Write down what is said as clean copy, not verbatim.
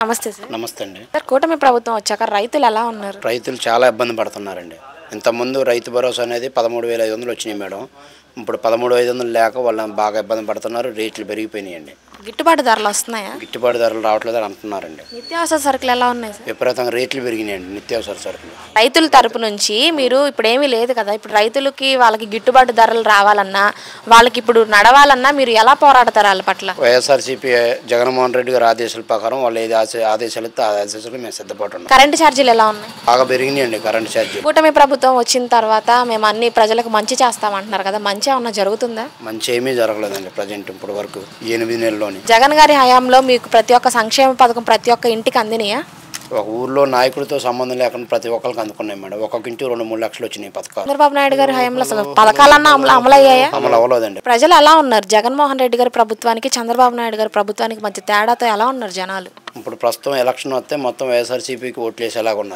నమస్తే సార్. నమస్తే అండి. సార్, కూటమి ప్రభుత్వం వచ్చాక రైతులు ఎలా ఉన్నారు? రైతులు చాలా ఇబ్బంది పడుతున్నారండి. ఇంతకుముందు రైతు భరోసా అనేది 13,500 వచ్చినాయి మేడం. ఇప్పుడు 13,500 లేక వాళ్ళు బాగా ఇబ్బంది పడుతున్నారు. రేట్లు పెరిగిపోయినాయండి. గిట్టుబాటు ధరలు వస్తున్నాయా? గిట్టుబాటు ధరలు రావట్లేదని అంటున్నారండి. నిత్యావసర సరుకులు ఎలా ఉన్నాయి సార్? విపరీతంగా రేట్లు పెరిగినాయండి నిత్యావసర సరుకులు. రైతుల తరపు నుంచి మీరు ఇప్పుడు ఏమీ లేదు కదా, ఇప్పుడు రైతులకి వాళ్ళకి గిట్టుబాటు ధరలు రావాలన్నా, వాళ్ళకి ఇప్పుడు నడవాలన్నా మీరు ఎలా పోరాడతారు వాళ్ళ పట్ల? వైఎస్ఆర్సీపీ జగన్మోహన్ రెడ్డి గారి ఆదేశాల ప్రకారం వాళ్ళు ఏది ఆదేశాలు ఇస్తే ఆ ఆదేశాలు మేము సిద్ధపడుతున్నాం. కరెంటు ఛార్జీలు ఎలా ఉన్నాయి? బాగా పెరిగినాయండి కరెంట్ ఛార్జీలు. కూటమి ప్రభుత్వం వచ్చిన తర్వాత మేము అన్ని ప్రజలకు మంచి చేస్తామంటున్నారు కదా, మంచి ఏమన్నా జరుగుతుందా? మంచి ఏమీ జరగలేదండి ప్రజెంట్ ఇప్పుడు వరకు 8 నెలల్లోని. జగన్ గారి హయాంలో మీకు ప్రతి ఒక్క సంక్షేమ పథకం ప్రతి ఒక్క ఇంటికి అందినాయా? ఒక ఊర్లో నాయకుడితో సంబంధం లేకుండా ప్రతి ఒక్కరికి అందుకున్నాయి మేడం. ఒక్కొక్క ఇంటి 2-3 లక్షలు వచ్చినాయి పథకాలు. చంద్రబాబు నాయుడు గారి హయాంలో అసలు పథకాలన్నా అమలయ్యాయా? అమలు అవ్వలేదండి. ప్రజలు ఎలా ఉన్నారు? జగన్మోహన్ రెడ్డి గారి ప్రభుత్వానికి చంద్రబాబు నాయుడు గారి ప్రభుత్వానికి మధ్య తేడాతో ఎలా ఉన్నారు జనాలు? ఇప్పుడు ప్రస్తుతం ఎలక్షన్ వస్తే మొత్తం వైఎస్ఆర్సీపీకి ఓట్లు వేసేలాగా ఉన్నారు.